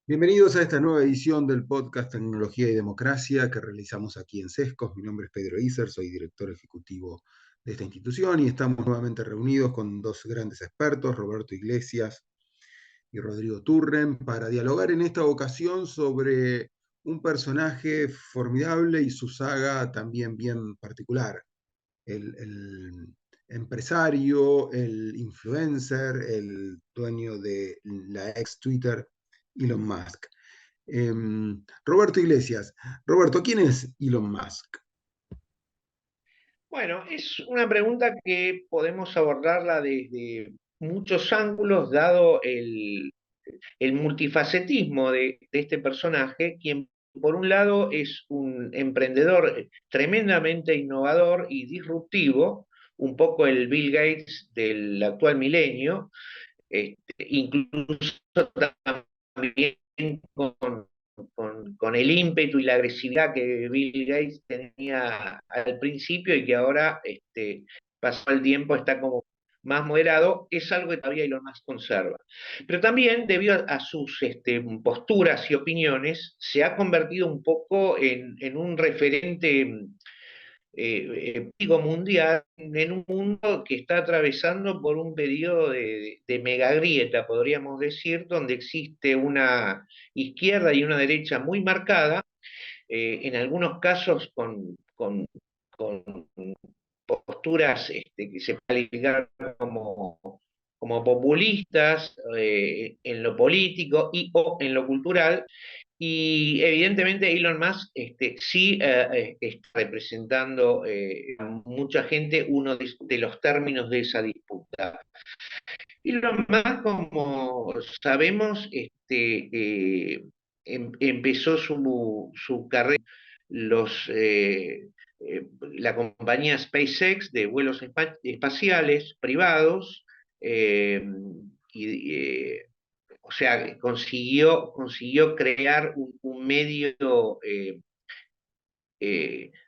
Bienvenidos a esta nueva edición del podcast Tecnología y Democracia que realizamos aquí en Sescos. Mi nombre es Pedro Iser, soy director ejecutivo de esta institución y estamos nuevamente reunidos con dos grandes expertos, Roberto Iglesias y Rodrigo Turren, para dialogar en esta ocasión sobre un personaje formidable y su saga también bien particular, el empresario, el influencer, el dueño de la ex Twitter, Elon Musk. Roberto Iglesias. Roberto, ¿quién es Elon Musk? Bueno, es una pregunta que podemos abordarla desde muchos ángulos, dado el multifacetismo de este personaje, quien por un lado es un emprendedor tremendamente innovador y disruptivo, un poco el Bill Gates del actual milenio, incluso también con el ímpetu y la agresividad que Bill Gates tenía al principio y que ahora, pasado el tiempo, está como más moderado, es algo que todavía Elon Musk conserva. Pero también, debido a sus posturas y opiniones, se ha convertido un poco en un referente pico mundial en un mundo que está atravesando por un periodo de megagrieta, podríamos decir, donde existe una izquierda y una derecha muy marcada, en algunos casos con posturas que se califican como populistas en lo político y o en lo cultural, y evidentemente Elon Musk sí está representando a mucha gente uno de los términos de esa disputa. Elon Musk, como sabemos, empezó su carrera los, la compañía SpaceX de vuelos espaciales privados, eh, y, o sea, consiguió crear un medio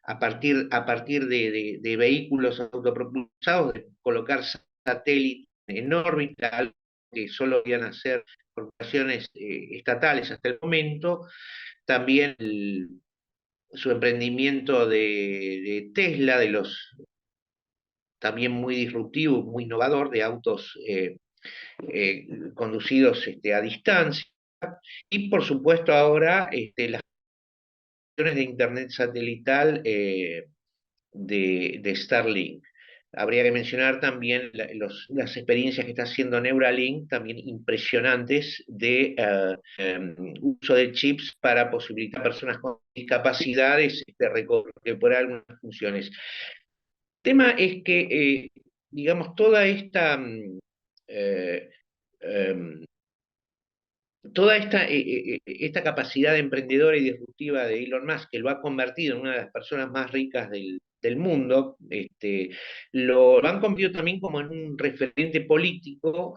a partir de vehículos autopropulsados, de colocar satélites en órbita, algo que solo podían hacer corporaciones estatales hasta el momento. También su emprendimiento de Tesla, también muy disruptivo, muy innovador, de autos conducidos a distancia. Y por supuesto ahora las de Internet satelital de Starlink. Habría que mencionar también las experiencias que está haciendo Neuralink, también impresionantes, de uso de chips para posibilitar a personas con discapacidades recuperar algunas funciones. El tema es que, digamos, eh, em, toda esta capacidad emprendedora y disruptiva de Elon Musk, que lo ha convertido en una de las personas más ricas del mundo, lo han convertido también como en un referente político,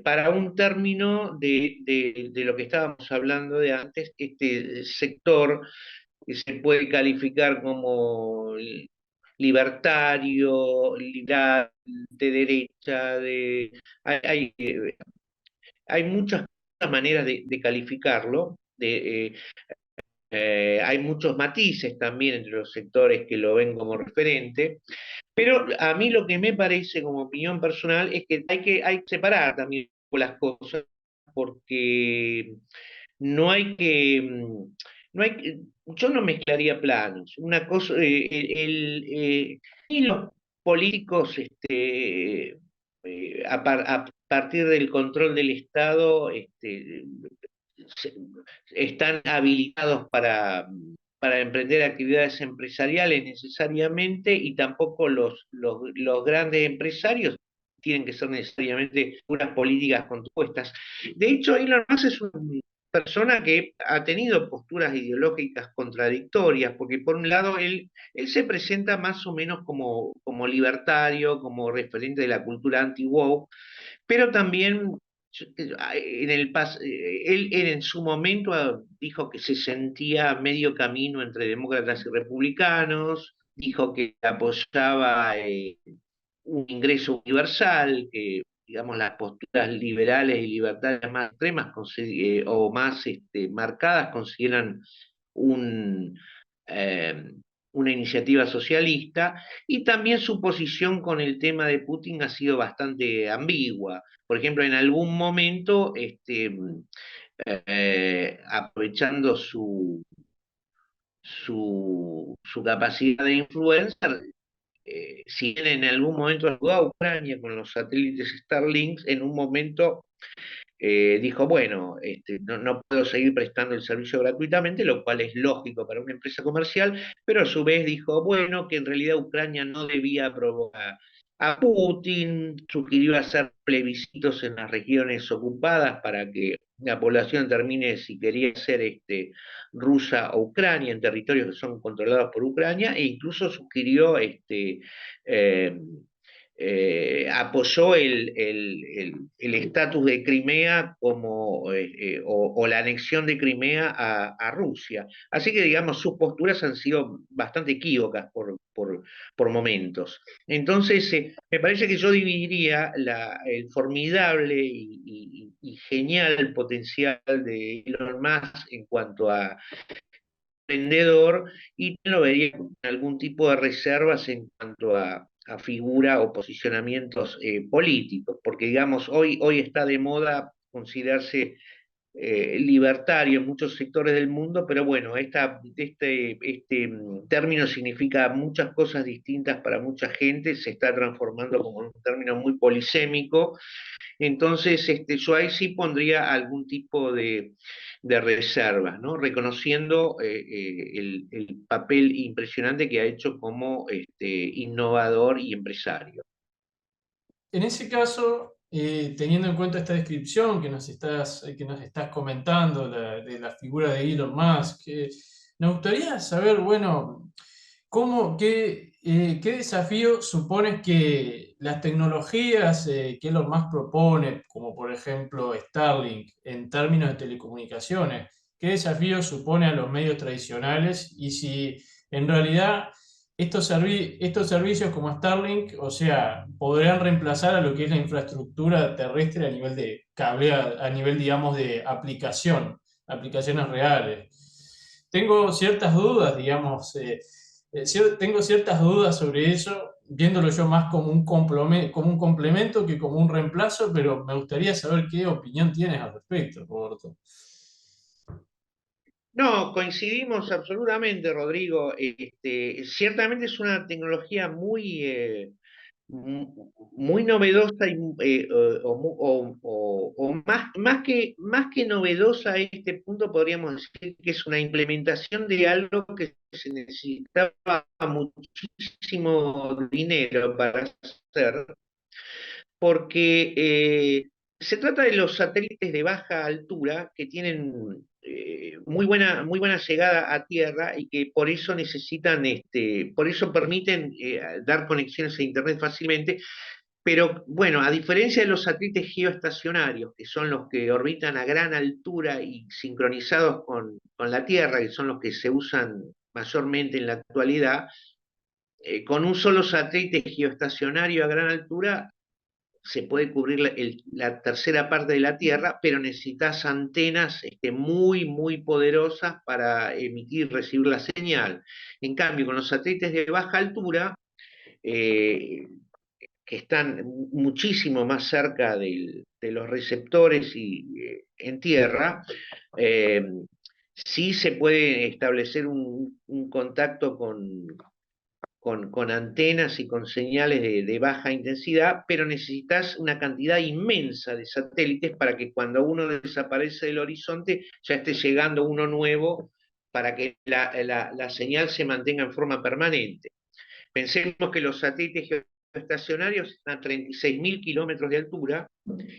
para un término de lo que estábamos hablando de antes, este sector que se puede calificar como libertario, liberal, de derecha, hay muchas maneras de calificarlo, hay muchos matices también entre los sectores que lo ven como referente, pero a mí lo que me parece como opinión personal es que hay que separar también las cosas, porque no hay que, no hay que- yo no mezclaría planos. Una cosa, y los políticos, a partir del control del Estado, se- están habilitados para emprender actividades empresariales necesariamente, y tampoco los grandes empresarios tienen que ser necesariamente unas políticas compuestas. De hecho, Elon Musk es una persona que ha tenido posturas ideológicas contradictorias, porque por un lado él se presenta más o menos como libertario, como referente de la cultura anti-woke, pero también él en su momento dijo que se sentía a medio camino entre demócratas y republicanos, dijo que apoyaba un ingreso universal, digamos, las posturas liberales y libertarias más extremas o más marcadas consideran un, eh, una iniciativa socialista, y también su posición con el tema de Putin ha sido bastante ambigua. Por ejemplo, en algún momento, aprovechando su capacidad de influencer, si bien en algún momento ayudó a Ucrania con los satélites Starlink, en un momento dijo, bueno, no puedo seguir prestando el servicio gratuitamente, lo cual es lógico para una empresa comercial, pero a su vez dijo, bueno, que en realidad Ucrania no debía provocar a Putin, sugirió hacer plebiscitos en las regiones ocupadas para que la población termine si quería ser rusa o Ucrania, en territorios que son controlados por Ucrania, e incluso sugirió eh, apoyó el estatus de Crimea como, o la anexión de Crimea a Rusia. Así que, digamos, sus posturas han sido bastante equívocas por momentos. Entonces, me parece que yo dividiría el formidable y genial potencial de Elon Musk en cuanto a vendedor, y lo vería con algún tipo de reservas en cuanto a figura o posicionamientos políticos, porque digamos, hoy está de moda considerarse libertario en muchos sectores del mundo, pero bueno, término significa muchas cosas distintas para mucha gente, se está transformando como un término muy polisémico. Entonces, yo ahí sí pondría algún tipo de reservas, ¿no? Reconociendo el papel impresionante que ha hecho como innovador y empresario. En ese caso, teniendo en cuenta esta descripción que nos estás comentando de la figura de Elon Musk, nos gustaría saber, bueno, qué desafío supones que las tecnologías que Elon Musk propone, como por ejemplo Starlink, en términos de telecomunicaciones, qué desafío supone a los medios tradicionales y si en realidad estos servicios como Starlink, o sea, podrían reemplazar a lo que es la infraestructura terrestre a nivel de cable, a nivel, digamos, de aplicaciones reales. Tengo ciertas dudas, digamos, tengo ciertas dudas sobre eso, viéndolo yo más como un complemento que como un reemplazo, pero me gustaría saber qué opinión tienes al respecto, Roberto. No, coincidimos absolutamente, Rodrigo. Ciertamente es una tecnología muy novedosa o más que novedosa a este punto, podríamos decir que es una implementación de algo que se necesitaba muchísimo dinero para hacer, porque se trata de los satélites de baja altura que tienen muy buena llegada a tierra y que por eso necesitan, por eso permiten dar conexiones a Internet fácilmente. Pero bueno, a diferencia de los satélites geoestacionarios, que son los que orbitan a gran altura y sincronizados con la Tierra, que son los que se usan mayormente en la actualidad, con un solo satélite geoestacionario a gran altura se puede cubrir la tercera parte de la Tierra, pero necesitas antenas muy poderosas para emitir y recibir la señal. En cambio, con los satélites de baja altura, eh, que están muchísimo más cerca de los receptores y en tierra, eh, sí se puede establecer un contacto con antenas y con señales de baja intensidad, pero necesitas una cantidad inmensa de satélites para que cuando uno desaparece del horizonte ya esté llegando uno nuevo para que la señal se mantenga en forma permanente. Pensemos que los satélites geoestacionarios están a 36.000 kilómetros de altura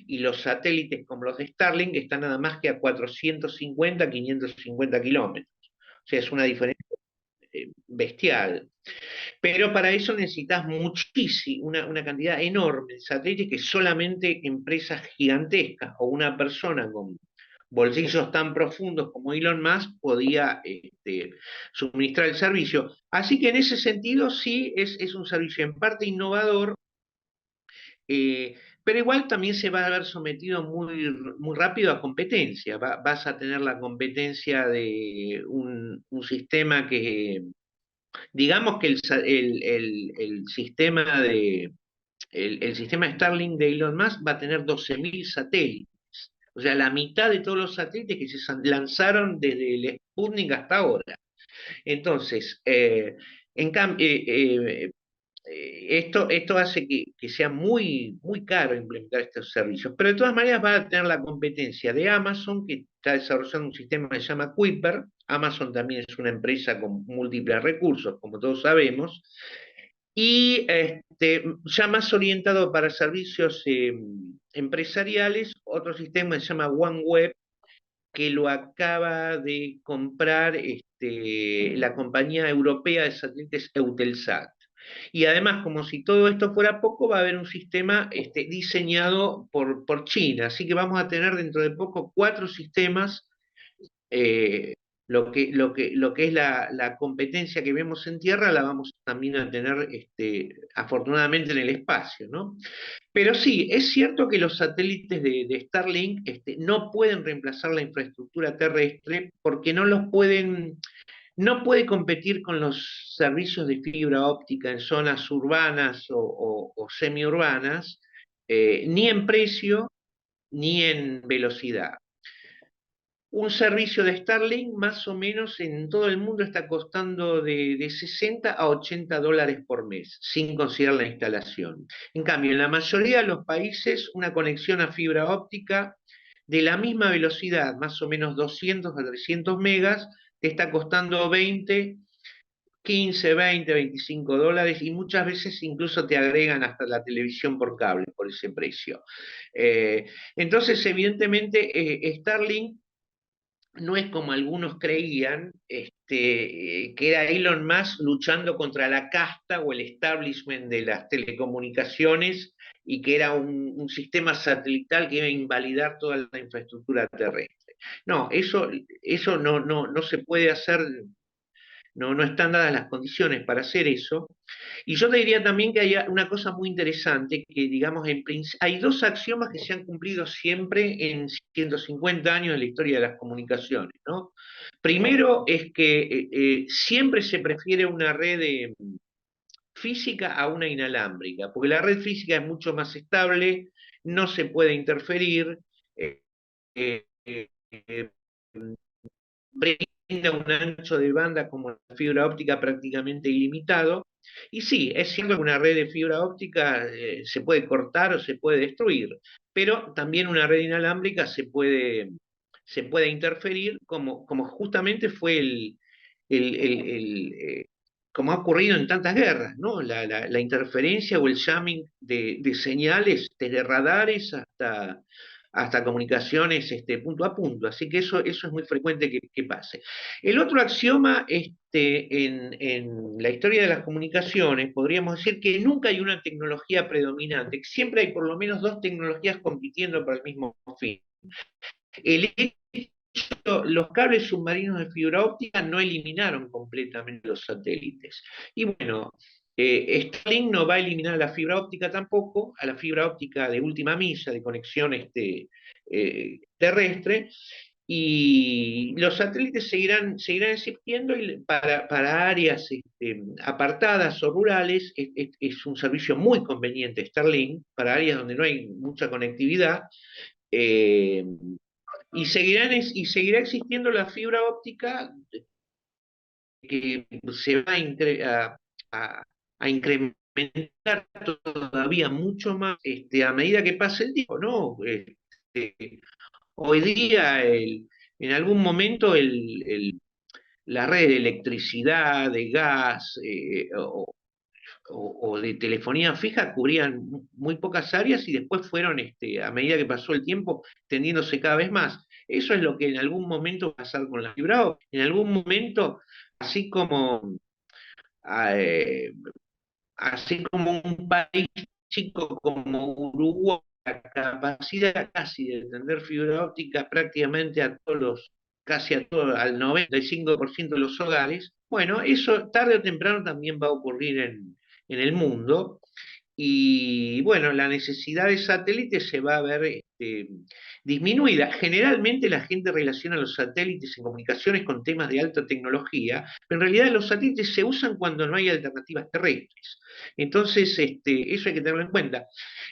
y los satélites como los de Starlink están nada más que a 450, 550 kilómetros. O sea, es una diferencia bestial. Pero para eso necesitas muchísimo, una cantidad enorme de satélites que solamente empresas gigantescas o una persona con bolsillos tan profundos como Elon Musk podía suministrar el servicio. Así que en ese sentido sí es un servicio en parte innovador, eh, pero igual también se va a ver sometido muy rápido a competencia. Vas a tener la competencia de un sistema que, digamos que el sistema Starlink de Elon Musk va a tener 12.000 satélites. O sea, la mitad de todos los satélites que se lanzaron desde el Sputnik hasta ahora. Entonces, en cambio, esto hace que sea muy caro implementar estos servicios, pero de todas maneras va a tener la competencia de Amazon, que está desarrollando un sistema que se llama Kuiper. Amazon también es una empresa con múltiples recursos, como todos sabemos, y ya más orientado para servicios empresariales, otro sistema que se llama OneWeb, que lo acaba de comprar la compañía europea de satélites Eutelsat. Y además, como si todo esto fuera poco, va a haber un sistema diseñado por China. Así que vamos a tener dentro de poco 4 sistemas. eh, lo que es la competencia que vemos en tierra, la vamos también a tener afortunadamente en el espacio, ¿no? Pero sí, es cierto que los satélites de Starlink no pueden reemplazar la infraestructura terrestre porque no puede competir con los servicios de fibra óptica en zonas urbanas o semiurbanas, ni en precio ni en velocidad. Un servicio de Starlink más o menos en todo el mundo está costando de 60 a 80 dólares por mes, sin considerar la instalación. En cambio, en la mayoría de los países, una conexión a fibra óptica de la misma velocidad, más o menos 200 a 300 megas, te está costando 15, 20, 25 dólares, y muchas veces incluso te agregan hasta la televisión por cable por ese precio. Entonces, evidentemente, Starlink no es como algunos creían, que era Elon Musk luchando contra la casta o el establishment de las telecomunicaciones, y que era un sistema satelital que iba a invalidar toda la infraestructura terrestre. No, eso no se puede hacer. No están dadas las condiciones para hacer eso. Y yo te diría también que hay una cosa muy interesante, que digamos, hay 2 axiomas que se han cumplido siempre en 150 años de la historia de las comunicaciones, ¿no? Primero es que siempre se prefiere una red física a una inalámbrica, porque la red física es mucho más estable, no se puede interferir, eh, eh, eh, brinda un ancho de banda como la fibra óptica prácticamente ilimitado. Y sí, es cierto que una red de fibra óptica se puede cortar o se puede destruir, pero también una red inalámbrica se puede interferir, como justamente fue como ha ocurrido en tantas guerras, ¿no? La interferencia o el jamming de señales, desde radares hasta comunicaciones punto a punto. Así que eso es muy frecuente que pase. El otro axioma, en la historia de las comunicaciones, podríamos decir que nunca hay una tecnología predominante, siempre hay por lo menos 2 tecnologías compitiendo para el mismo fin. Los cables submarinos de fibra óptica no eliminaron completamente los satélites. Y bueno, Starlink no va a eliminar la fibra óptica tampoco, a la fibra óptica de última milla, de conexión terrestre, y los satélites seguirán existiendo, y para áreas apartadas o rurales es un servicio muy conveniente Starlink, para áreas donde no hay mucha conectividad. Y seguirá existiendo la fibra óptica, que se va a incrementar todavía mucho más a medida que pase el tiempo, ¿no? Hoy día, en algún momento, la red de electricidad, de gas, o de telefonía fija cubrían muy pocas áreas, y después fueron, a medida que pasó el tiempo, extendiéndose cada vez más. Eso es lo que en algún momento va a pasar con la fibra óptica. En algún momento, así como, eh, así como un país chico como Uruguay, la capacidad casi de tener fibra óptica prácticamente casi a todo, al 95% de los hogares. Bueno, eso tarde o temprano también va a ocurrir en el mundo. y bueno, la necesidad de satélites se va a ver disminuida. Generalmente la gente relaciona los satélites en comunicaciones con temas de alta tecnología, pero en realidad los satélites se usan cuando no hay alternativas terrestres. Entonces, eso hay que tenerlo en cuenta.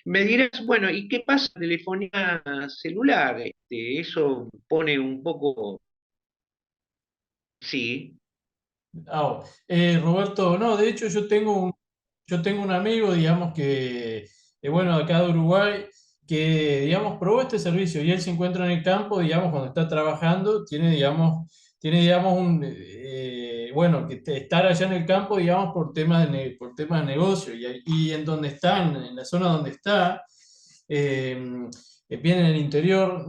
Me dirás, bueno, ¿y qué pasa con telefonía celular? Eso pone un poco, sí. Roberto, no, de hecho yo tengo un amigo, digamos, bueno, acá de Uruguay, que, digamos, probó este servicio y él se encuentra en el campo, digamos, cuando está trabajando, tiene, digamos, bueno, estar allá en el campo, digamos, por temas de negocio y en donde están, en la zona donde está, eh, bien en el interior,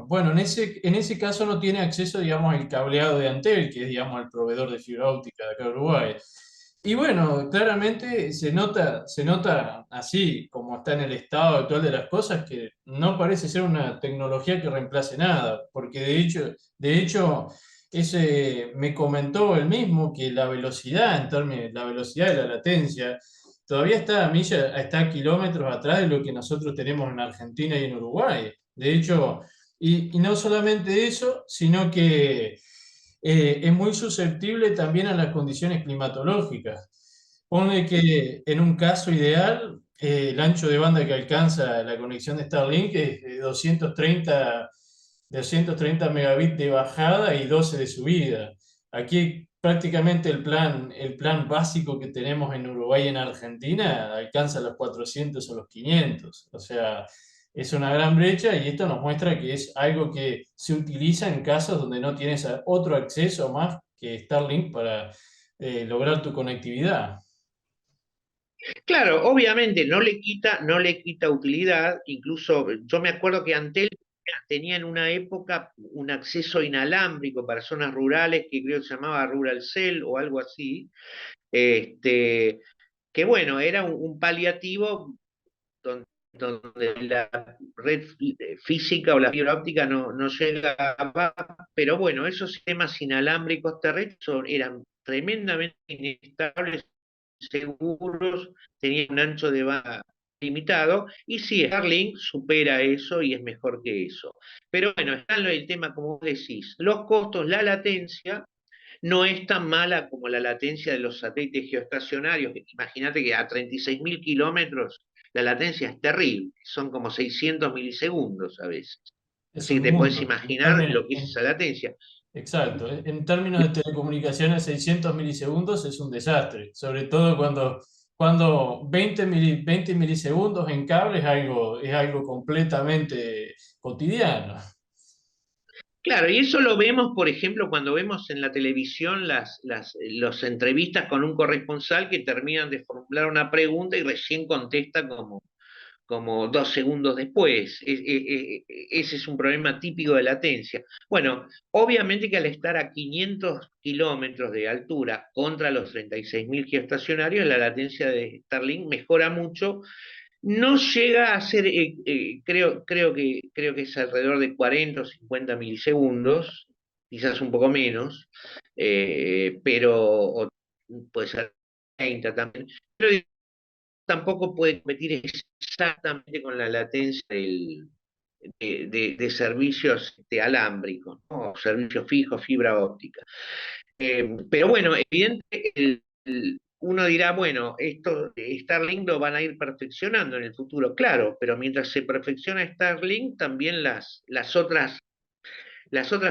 bueno, en ese caso no tiene acceso, digamos, al cableado de Antel, que es, digamos, el proveedor de fibra óptica de acá de Uruguay. Y bueno, claramente se nota así, como está en el estado actual de las cosas, que no parece ser una tecnología que reemplace nada, porque de hecho me comentó él mismo que la velocidad, en términos, la velocidad de la latencia, todavía está a kilómetros atrás de lo que nosotros tenemos en Argentina y en Uruguay. De hecho, y no solamente eso, sino que es muy susceptible también a las condiciones climatológicas. Pone que en un caso ideal, el ancho de banda que alcanza la conexión de Starlink es de 230 megabits de bajada y 12 de subida. Aquí prácticamente el plan básico que tenemos en Uruguay y en Argentina alcanza los 400 o los 500. O sea, es una gran brecha y esto nos muestra que es algo que se utiliza en casos donde no tienes otro acceso más que Starlink para lograr tu conectividad. Claro, obviamente no le quita utilidad, incluso yo me acuerdo que Antel tenía en una época un acceso inalámbrico para zonas rurales que creo que se llamaba Rural Cell o algo así, este, que bueno, era un paliativo donde la red física o la fibra óptica no llegaba, pero bueno, esos sistemas inalámbricos terrestres eran tremendamente inestables, seguros, tenían un ancho de banda limitado, y sí, Starlink supera eso y es mejor que eso. Pero bueno, está el tema, como vos decís, los costos, la latencia, no es tan mala como la latencia de los satélites geoestacionarios. Imagínate que a 36.000 kilómetros la latencia es terrible, son como 600 milisegundos a veces. Es Así que un te puedes mundo. imaginar lo que es esa latencia. Exacto. En términos de telecomunicaciones, 600 milisegundos es un desastre, sobre todo cuando 20 milisegundos en cable es algo completamente cotidiano. Claro, y eso lo vemos, por ejemplo, cuando vemos en la televisión las entrevistas con un corresponsal que terminan de formular una pregunta y recién contesta como 2 segundos después. Ese es un problema típico de latencia. Bueno, obviamente que al estar a 500 kilómetros de altura contra los 36.000 geoestacionarios, la latencia de Starlink mejora mucho. No llega a ser, creo que es alrededor de 40 o 50 milisegundos, quizás un poco menos, pero puede ser 30 también. Pero tampoco puede competir exactamente con la latencia de servicios alámbricos, ¿no? Servicios fijos, fibra óptica. Pero bueno, evidentemente uno dirá, bueno, esto Starlink lo van a ir perfeccionando en el futuro, claro, pero mientras se perfecciona Starlink, también las otras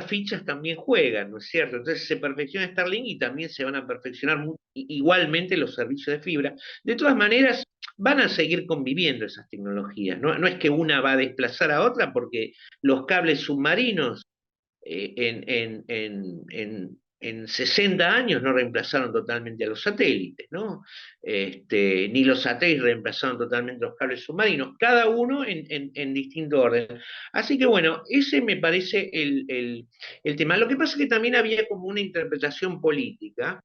fichas también juegan, ¿no es cierto? Entonces se perfecciona Starlink y también se van a perfeccionar igualmente los servicios de fibra. De todas maneras, van a seguir conviviendo esas tecnologías, no, no es que una va a desplazar a otra porque los cables submarinos en 60 años no reemplazaron totalmente a los satélites, ¿no? Ni los satélites reemplazaron totalmente los cables submarinos, cada uno en distinto orden. Así que bueno, ese me parece el tema. Lo que pasa es que también había como una interpretación política,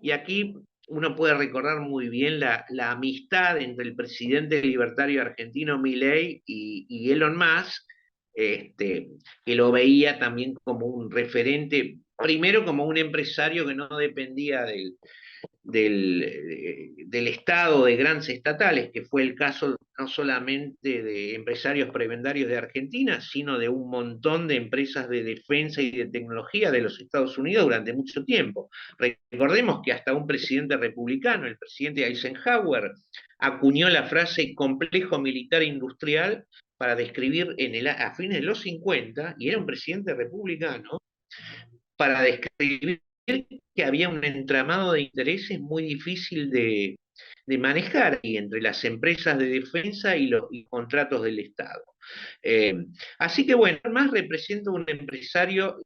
y aquí uno puede recordar muy bien la amistad entre el presidente libertario argentino Milei y Elon Musk, que lo veía también como un referente, primero como un empresario que no dependía del Estado de grandes estatales, que fue el caso no solamente de empresarios prebendarios de Argentina, sino de un montón de empresas de defensa y de tecnología de los Estados Unidos durante mucho tiempo. Recordemos que hasta un presidente republicano, el presidente Eisenhower, acuñó la frase complejo militar industrial para describir a fines de los 50, y era un presidente republicano, para describir que había un entramado de intereses muy difícil de manejar y entre las empresas de defensa y los contratos del Estado. Así que bueno, más representa un empresario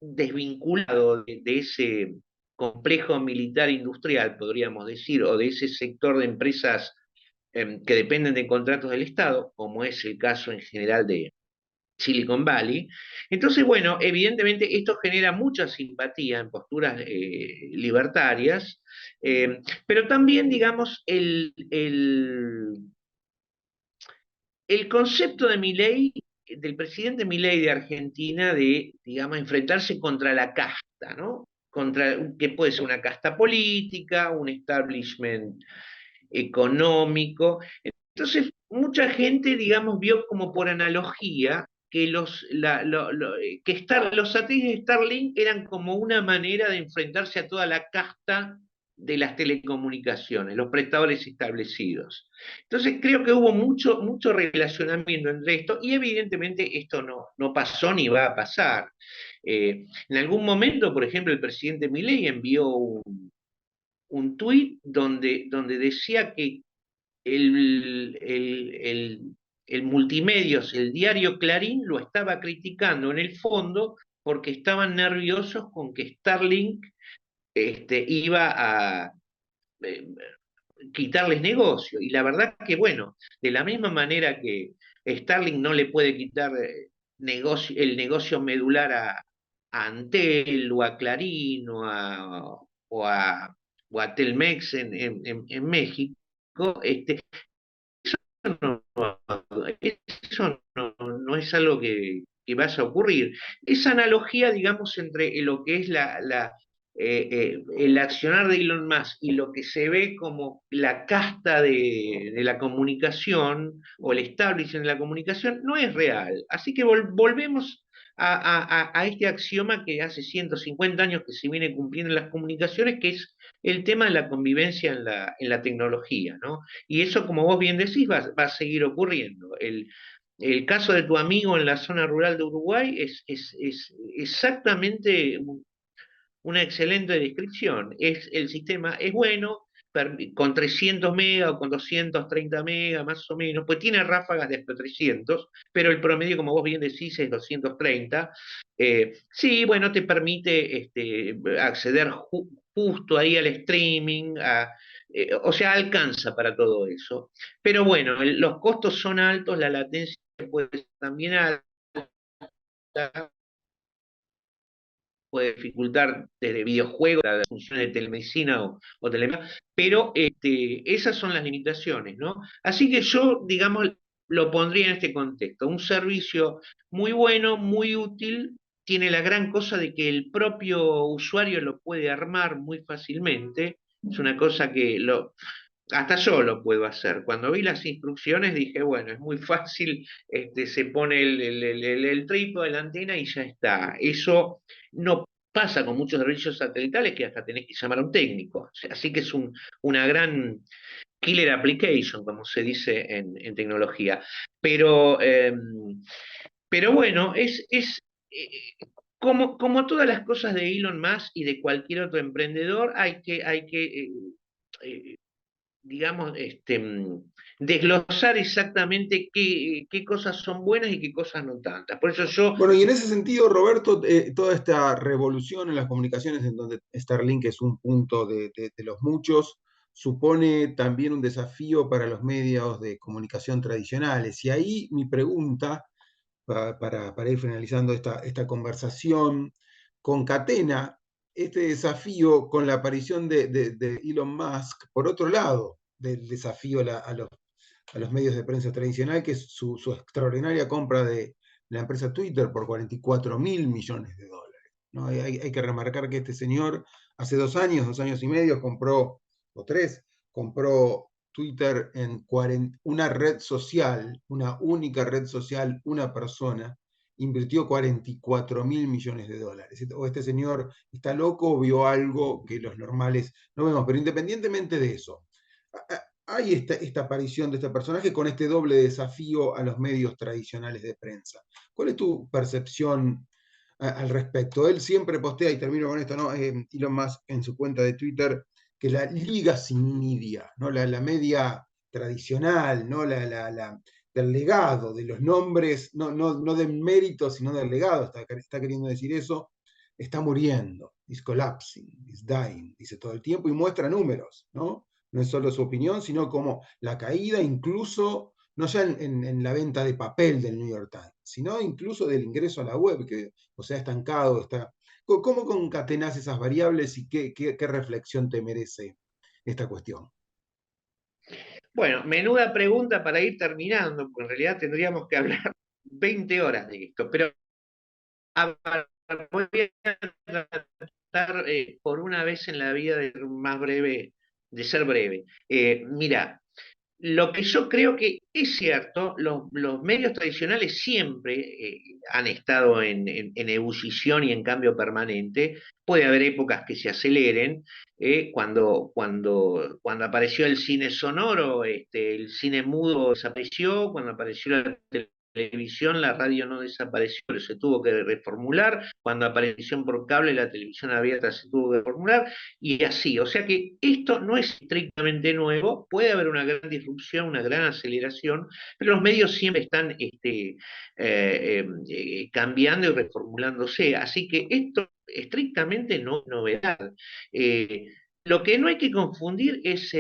desvinculado de ese complejo militar industrial, podríamos decir, o de ese sector de empresas que dependen de contratos del Estado, como es el caso en general de Silicon Valley. Entonces, bueno, evidentemente esto genera mucha simpatía en posturas libertarias, pero también, digamos, el concepto de Milei, del presidente Milei de Argentina, de, digamos, enfrentarse contra la casta, ¿no? Que puede ser una casta política, un establishment económico. Entonces, mucha gente, digamos, vio como por analogía que los satélites de Starlink eran como una manera de enfrentarse a toda la casta de las telecomunicaciones, los prestadores establecidos. Entonces creo que hubo mucho relacionamiento entre esto y evidentemente esto no pasó ni va a pasar. En algún momento, por ejemplo, el presidente Milei envió un tuit donde decía que el Multimedios, el diario Clarín, lo estaba criticando en el fondo porque estaban nerviosos con que Starlink iba a quitarles negocio. Y la verdad que, bueno, de la misma manera que Starlink no le puede quitar el negocio medular a Antel o a Clarín o a Telmex en México, no, eso no es algo que vaya a ocurrir. Esa analogía, digamos, entre lo que es el accionar de Elon Musk y lo que se ve como la casta de la comunicación o el establishment de la comunicación, no es real. Así que volvemos a este axioma que hace 150 años que se viene cumpliendo en las comunicaciones, que es el tema de la convivencia en la tecnología, ¿no? Y eso, como vos bien decís, va a seguir ocurriendo. El caso de tu amigo en la zona rural de Uruguay es exactamente una excelente descripción. El sistema es bueno, con 300 megas o con 230 megas más o menos, pues tiene ráfagas de hasta 300, pero el promedio, como vos bien decís, es 230. Sí, bueno, te permite acceder justo ahí al streaming, o sea, alcanza para todo eso. Pero bueno, los costos son altos, la latencia puede ser también alta, puede dificultar desde videojuegos a las funciones de telemedicina o telemedicina, pero esas son las limitaciones, ¿no? Así que yo, digamos, lo pondría en este contexto. Un servicio muy bueno, muy útil, tiene la gran cosa de que el propio usuario lo puede armar muy fácilmente. Es una cosa que hasta yo lo puedo hacer. Cuando vi las instrucciones dije, bueno, es muy fácil, se pone el trípode, la antena y ya está. Eso no pasa con muchos servicios satelitales que hasta tenés que llamar a un técnico. Así que es una gran killer application, como se dice en tecnología. Pero, pero bueno, como todas las cosas de Elon Musk y de cualquier otro emprendedor, hay que digamos, desglosar exactamente qué cosas son buenas y qué cosas no tantas. Por eso yo... Bueno, y en ese sentido, Roberto, toda esta revolución en las comunicaciones, en donde Starlink es un punto de los muchos, supone también un desafío para los medios de comunicación tradicionales. Y ahí mi pregunta, para ir finalizando esta conversación, concatena este desafío con la aparición de Elon Musk, por otro lado, del desafío a los medios de prensa tradicional, que es su extraordinaria compra de la empresa Twitter por $44.000 millones. ¿no? Hay que remarcar que este señor hace 2 años y medio compró, o 3, compró Twitter en una red social, una única red social, una persona, invirtió 44.000 millones de dólares. O este señor está loco o vio algo que los normales no vemos. Pero independientemente de eso, hay esta aparición de este personaje con este doble desafío a los medios tradicionales de prensa. ¿Cuál es tu percepción al respecto? Él siempre postea, y termino con esto, ¿no? Elon Musk en su cuenta de Twitter, que la liga sin media, ¿no? La media tradicional, ¿no? Del legado, de los nombres, no del mérito, sino del legado, está queriendo decir eso, está muriendo, is collapsing, is dying, dice todo el tiempo, y muestra números, ¿no? No es solo su opinión, sino como la caída incluso, no ya en la venta de papel del New York Times, sino incluso del ingreso a la web, que o sea, estancado, está. ¿Cómo concatenás esas variables y qué reflexión te merece esta cuestión? Bueno, menuda pregunta para ir terminando, porque en realidad tendríamos que hablar 20 horas de esto, pero voy a tratar por una vez en la vida de ser más breve, de ser breve. Mira, lo que yo creo que es cierto, los medios tradicionales siempre han estado en ebullición y en cambio permanente. Puede haber épocas que se aceleren. Cuando apareció el cine sonoro, el cine mudo desapareció. Cuando apareció la televisión, la radio no desapareció, pero se tuvo que reformular. Cuando apareció por cable, la televisión abierta se tuvo que reformular y así. O sea que esto no es estrictamente nuevo, puede haber una gran disrupción, una gran aceleración, pero los medios siempre están cambiando y reformulándose. Así que esto estrictamente no es novedad. Eh, lo que no hay que confundir es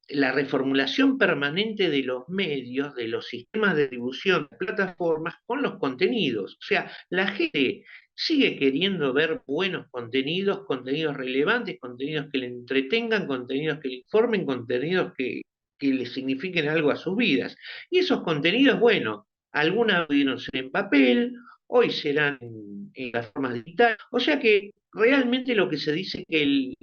la reformulación permanente de los medios, de los sistemas de distribución, de plataformas, con los contenidos. O sea, la gente sigue queriendo ver buenos contenidos, contenidos relevantes, contenidos que le entretengan, contenidos que le informen, contenidos que le signifiquen algo a sus vidas. Y esos contenidos, bueno, algunas pudieron ser en papel, hoy serán en las formas digitales. O sea que realmente lo que se dice que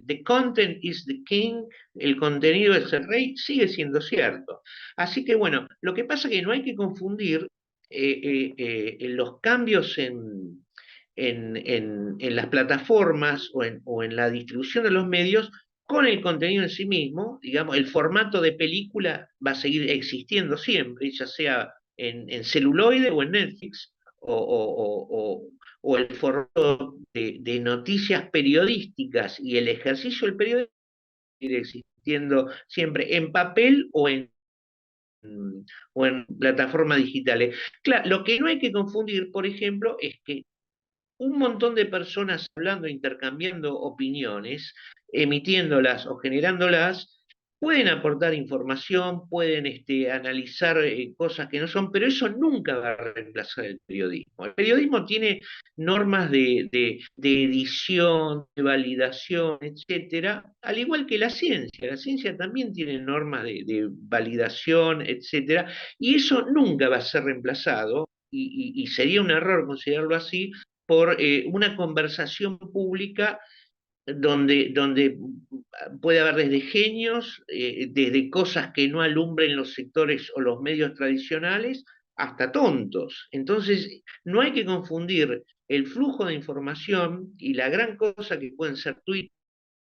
the content is the king, el contenido es el rey, sigue siendo cierto. Así que bueno, lo que pasa es que no hay que confundir los cambios en las plataformas o en la distribución de los medios con el contenido en sí mismo. Digamos, el formato de película va a seguir existiendo siempre, ya sea en celuloide o en Netflix, o el formato de noticias periodísticas y el ejercicio del periodismo sigue existiendo siempre en papel o en plataformas digitales. Claro, lo que no hay que confundir, por ejemplo, es que un montón de personas hablando, intercambiando opiniones, emitiéndolas o generándolas, pueden aportar información, pueden analizar cosas que no son, pero eso nunca va a reemplazar el periodismo. El periodismo tiene normas de edición, de validación, etcétera, al igual que la ciencia. La ciencia también tiene normas de validación, etcétera, y eso nunca va a ser reemplazado, y sería un error considerarlo así, por una conversación pública donde puede haber desde genios, desde cosas que no alumbren los sectores o los medios tradicionales, hasta tontos. Entonces, no hay que confundir el flujo de información y la gran cosa que pueden ser tweets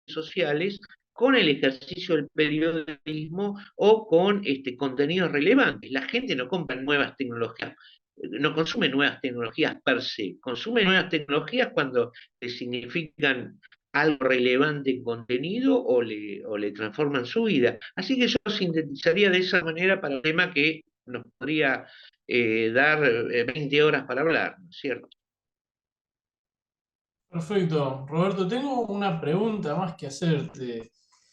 sociales con el ejercicio del periodismo o con contenidos relevantes. La gente no compra nuevas tecnologías, no consume nuevas tecnologías per se, consume nuevas tecnologías cuando le significan algo relevante en contenido o le transforman su vida. Así que yo sintetizaría de esa manera para un tema que nos podría dar 20 horas para hablar, ¿no es cierto? Perfecto. Roberto, tengo una pregunta más que hacerte.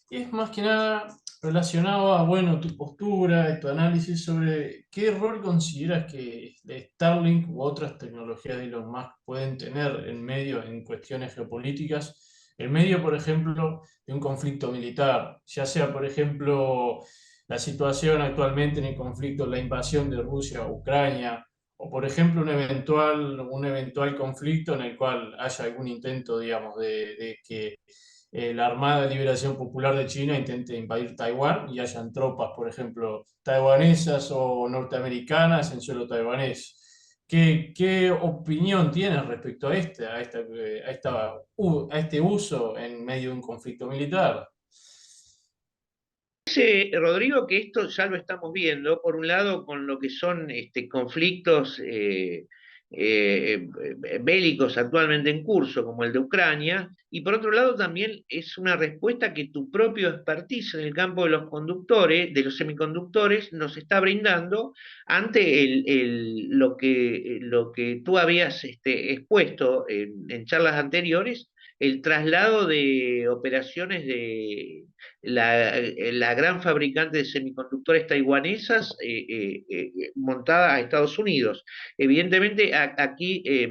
Y es más que nada relacionado a, bueno, tu postura y tu análisis sobre qué rol consideras que Starlink u otras tecnologías de Elon Musk pueden tener en medio, en cuestiones geopolíticas, en medio, por ejemplo, de un conflicto militar, ya sea, por ejemplo, la situación actualmente en el conflicto, la invasión de Rusia a Ucrania, O, por ejemplo, un eventual conflicto en el cual haya algún intento, digamos, de que la Armada de Liberación Popular de China intente invadir Taiwán y hayan tropas, por ejemplo, taiwanesas o norteamericanas en suelo taiwanés. ¿Qué opinión tienes respecto a a este uso en medio de un conflicto militar? Dice Rodrigo que esto ya lo estamos viendo, por un lado con lo que son conflictos bélicos actualmente en curso, como el de Ucrania, y por otro lado también es una respuesta que tu propio expertise en el campo de los conductores, de los semiconductores, nos está brindando ante lo que tú habías expuesto en charlas anteriores, el traslado de operaciones de la gran fabricante de semiconductores taiwanesas montada a Estados Unidos. Evidentemente, aquí eh,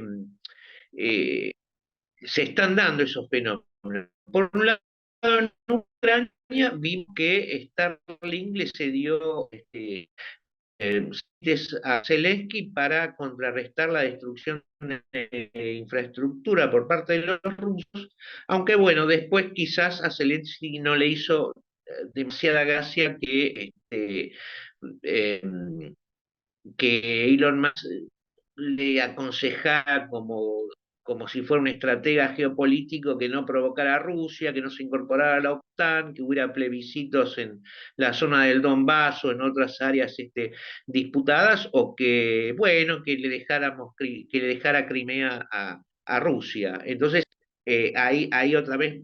se están dando esos fenómenos. Por un lado, en Ucrania vimos que Starlink le cedió a Zelensky para contrarrestar la destrucción de infraestructura por parte de los rusos, aunque bueno, después quizás a Zelensky no le hizo demasiada gracia eh, que Elon Musk le aconsejara como si fuera un estratega geopolítico que no provocara a Rusia, que no se incorporara a la OTAN, que hubiera plebiscitos en la zona del Donbass o en otras áreas disputadas, o que, bueno, que le dejara Crimea a Rusia. Entonces, ahí otra vez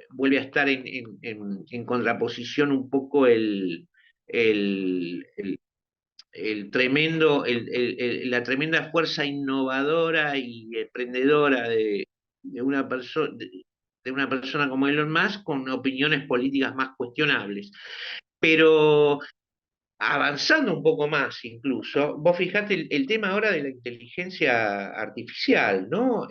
vuelve a estar en contraposición un poco el, el, la tremenda fuerza innovadora y emprendedora de una persona como Elon Musk con opiniones políticas más cuestionables. Pero avanzando un poco más incluso, vos fijate el tema ahora de la inteligencia artificial, ¿no?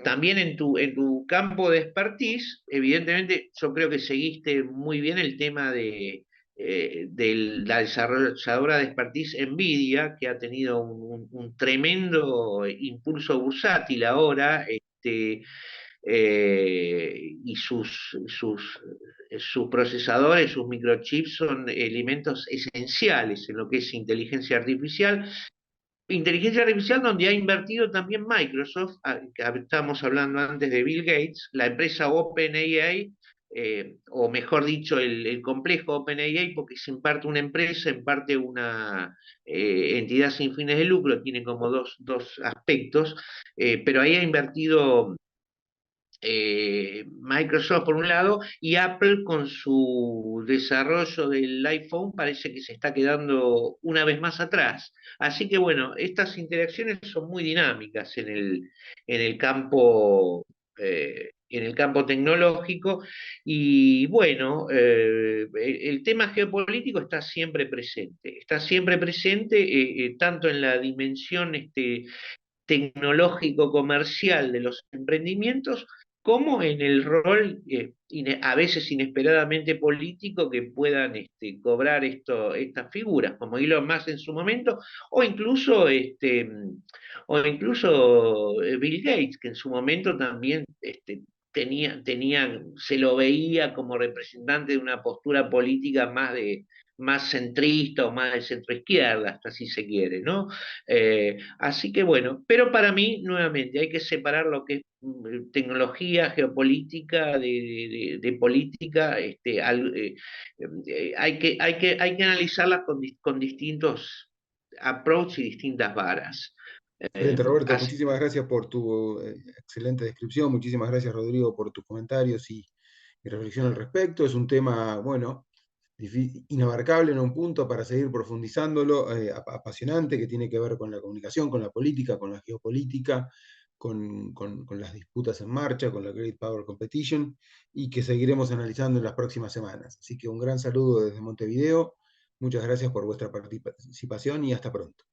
También en tu campo de expertise, evidentemente yo creo que seguiste muy bien el tema de la desarrolladora de expertise NVIDIA, que ha tenido un tremendo impulso bursátil ahora, y sus procesadores, sus microchips son elementos esenciales en lo que es inteligencia artificial. Inteligencia artificial donde ha invertido también Microsoft, que estábamos hablando antes de Bill Gates, la empresa OpenAI, o mejor dicho, el complejo OpenAI, porque es en parte una empresa, en parte una entidad sin fines de lucro, tiene como dos aspectos, pero ahí ha invertido Microsoft por un lado, y Apple con su desarrollo del iPhone parece que se está quedando una vez más atrás. Así que bueno, estas interacciones son muy dinámicas en el campo, en el campo tecnológico, y bueno, el tema geopolítico está siempre presente tanto en la dimensión tecnológico-comercial de los emprendimientos, como en el rol, a veces inesperadamente político, que puedan cobrar estas figuras, como Elon Musk en su momento, o incluso, Bill Gates, que en su momento también se lo veía como representante de una postura política más centrista o más de centroizquierda, hasta si se quiere, ¿no? Así que bueno, pero para mí, nuevamente, hay que separar lo que es tecnología, geopolítica, de política, hay que analizarlas con distintos approach y distintas varas. Excelente, Roberto. Así, Muchísimas gracias por tu excelente descripción. Muchísimas gracias, Rodrigo, por tus comentarios y reflexión al respecto. Es un tema, bueno, inabarcable en un punto para seguir profundizándolo, apasionante, que tiene que ver con la comunicación, con la política, con la geopolítica, con las disputas en marcha, con la Great Power Competition, y que seguiremos analizando en las próximas semanas. Así que un gran saludo desde Montevideo. Muchas gracias por vuestra participación y hasta pronto.